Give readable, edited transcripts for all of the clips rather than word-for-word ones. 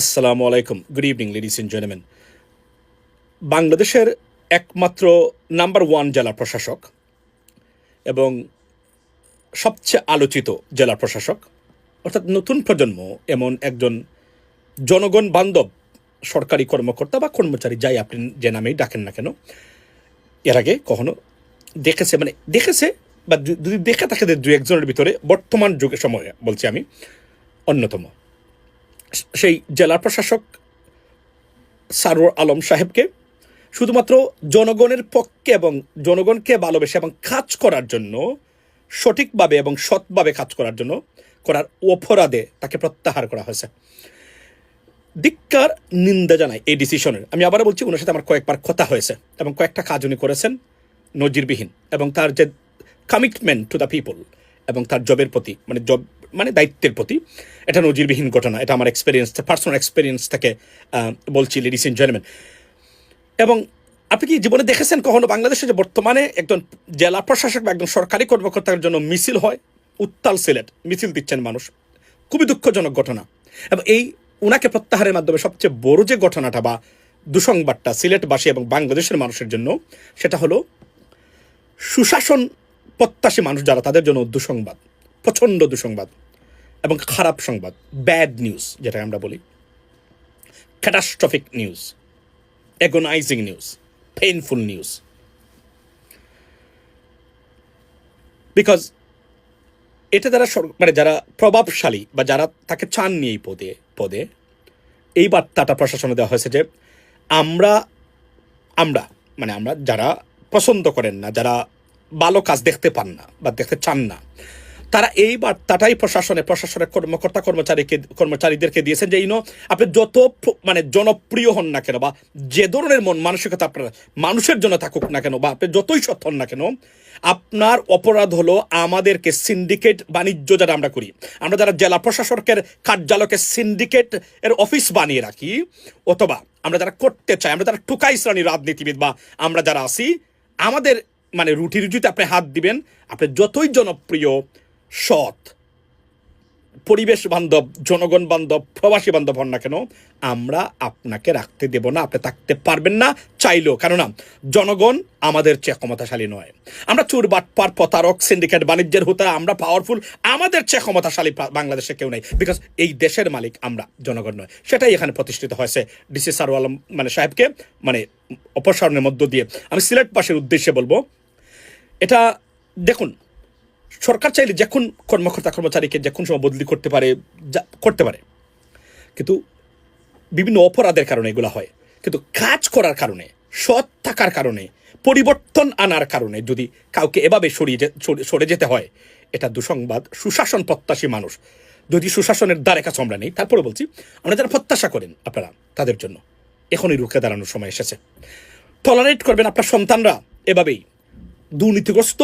আসসালামু আলাইকুম, good evening ladies and gentleman. বাংলাদেশের একমাত্র নাম্বার ওয়ান জেলা প্রশাসক এবং সবচেয়ে আলোচিত জেলা প্রশাসক, অর্থাৎ নতুন প্রজন্ম এমন একজন জনগণ বান্ধব সরকারি কর্মকর্তা বা কর্মচারী, যাই আপনি যে নামেই ডাকেন না কেন, এর আগে কখনো দেখেছে বা যদি দেখে থাকে দু একজনের ভিতরে বর্তমান যুগের সময়ে বলছি আমি অন্যতম সেই জেলা প্রশাসক সারোয়ার আলম সাহেবকে শুধুমাত্র জনগণের পক্ষে এবং জনগণকে ভালোবেসে এবং কাজ করার জন্য, সঠিকভাবে এবং সৎভাবে কাজ করার জন্য করার অপরাধে তাকে প্রত্যাহার করা হয়েছে। ধিক্কার, নিন্দা জানাই এই ডিসিশনের। আমি আবারও বলছি, ওনার সাথে আমার কয়েকবার কথা হয়েছে এবং কয়েকটা কাজ উনি করেছেন নজিরবিহীন, এবং তার যে কমিটমেন্ট টু দ্য পিপল এবং তার জবের প্রতি দায়িত্বের প্রতি, এটা নজিরবিহীন ঘটনা। এটা আমার এক্সপিরিয়েন্স, পার্সোনাল এক্সপিরিয়েন্স থেকে বলছি লেডিস এন্ড জেন্টলম্যান। এবং আপনি কি জীবনে দেখেছেন কখনো বাংলাদেশে যে বর্তমানে একজন জেলা প্রশাসক বা একজন সরকারি কর্মকর্তার জন্য মিছিল হয়? উত্তাল সিলেট, মিছিল দিচ্ছেন মানুষ, খুবই দুঃখজনক ঘটনা। এবং এই উনাকে প্রত্যাহারের মাধ্যমে সবচেয়ে বড় যে ঘটনাটা বা দুঃসংবাদটা সিলেটবাসী এবং বাংলাদেশের মানুষের জন্য, সেটা হলো সুশাসন প্রত্যাশী মানুষ যারা, তাদের জন্য দুঃসংবাদ, প্রচণ্ড দুঃসংবাদ এবং খারাপ সংবাদ, ব্যাড নিউজ যেটা আমরা বলি, catastrophic news, agonising news, painful news. Because এটা যারা যারা প্রভাবশালী বা যারা তাকে চাননি এই পদে এই বার্তাটা প্রশাসনে দেওয়া হয়েছে যে আমরা যারা পছন্দ করেন না, যারা ভালো কাজ দেখতে পান না বা দেখতে চান না, তারা এই বার্তাটাই প্রশাসনের কর্মচারীদেরকে দিয়েছেন যে আপনি যত জনপ্রিয় হন না কেন বা যে ধরনের মানসিকতা আপনার মানুষের জন্য থাকুক না কেন বা আপনি যতই সৎ হন না কেন, আপনার অপরাধ হলো আমাদেরকে সিন্ডিকেট বাণিজ্য যারা আমরা করি, আমরা যারা জেলা প্রশাসকের কার্যালয়কে সিন্ডিকেট এর অফিস বানিয়ে রাখি, অথবা আমরা যারা করতে চাই, আমরা যারা টুকাই শ্রেণীর রাজনীতিবিদ বা আমরা যারা আছি, আমাদের রুটি রুজিতে আপনি হাত দিবেন, আপনি যতই জনপ্রিয়, সৎ, পরিবেশ বান্ধব, জনগণ বান্ধব, প্রবাসী বান্ধব হন না কেন, আমরা আপনাকে রাখতে দেব না, আপনি থাকতে পারবেন না চাইলেও। কেননা জনগণ আমাদের চেয়ে ক্ষমতাশালী নয়। আমরা চোর, বাটপার, প্রতারক, সিন্ডিকেট বাণিজ্যের হোতা, আমরা পাওয়ারফুল, আমাদের চেয়ে ক্ষমতাশালী বাংলাদেশে কেউ নেই। বিকজ এই দেশের মালিক আমরা, জনগণ নয়। সেটাই এখানে প্রতিষ্ঠিত হয়েছে ডিসি সারোয়ার আলম সাহেবকে অপসারণের মধ্য দিয়ে। আমি সিলেটবাসীর উদ্দেশ্যে বলবো, এটা দেখুন, সরকার চাইলে যে কোন কর্মচারীকে যে কোন সময় বদলি করতে পারে, কিন্তু বিভিন্ন অপরাধের কারণে এগুলো হয়। কিন্তু কাজ করার কারণে, সৎ থাকার কারণে, পরিবর্তন আনার কারণে যদি কাউকে এভাবে সরে যেতে হয়, এটা দুঃসংবাদ। সুশাসন প্রত্যাশী মানুষ, যদি সুশাসনের দ্বারে কাছে আমরা নেই, তারপরে বলছি, আমরা যারা প্রত্যাশা করেন আপনারা, তাদের জন্য এখনই রুখে দাঁড়ানোর সময় এসেছে। টলারেট করবেন আপনার সন্তানরা এভাবেই দুর্নীতিগ্রস্ত,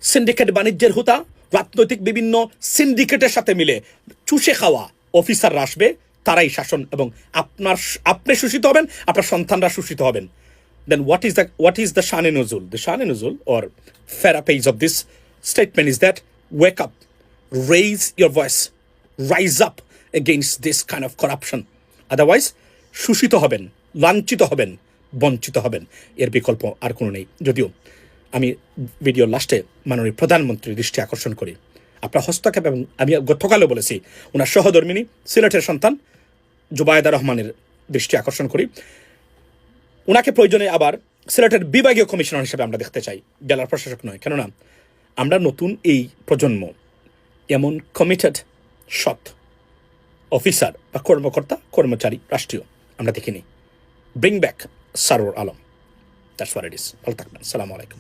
সিন্ডিকেট বাণিজ্যের হোতা, রাজনৈতিক বিভিন্ন সিন্ডিকেটের সাথে মিলে চুষে খাওয়া অফিসাররা আসবে, তারাই শাসন, এবং আপনি শোষিত হবেন, আপনার সন্তানরা শোষিত হবেন। Then what is the Shane Nuzul? The Shane Nuzul or paraphrase of this statement is that wake up, raise your voice, rise up against this kind of corruption. Otherwise, শোষিত হবেন, লাঞ্ছিত হবেন, বঞ্চিত হবেন। এর বিকল্প আর কোনো নেই। যদিও আমি ভিডিওর লাস্টে মাননীয় প্রধানমন্ত্রীর দৃষ্টি আকর্ষণ করি আপনার হস্তক্ষেপ, এবং আমি গতকালও বলেছি ওনার সহধর্মিনী সিলেটের সন্তান জুবায়েদা রহমানের দৃষ্টি আকর্ষণ করি। ওনাকে প্রয়োজনে আবার সিলেটের বিভাগীয় কমিশনার হিসেবে আমরা দেখতে চাই, জেলার প্রশাসক নয়। কেননা আমরা নতুন এই প্রজন্ম এমন কমিটেড, সৎ অফিসার বা কর্মচারী রাষ্ট্রীয় আমরা দেখিনি। Bring back Sarwar Alam, that's what it is. ভালো থাকবেন। আসসালামু আলাইকুম।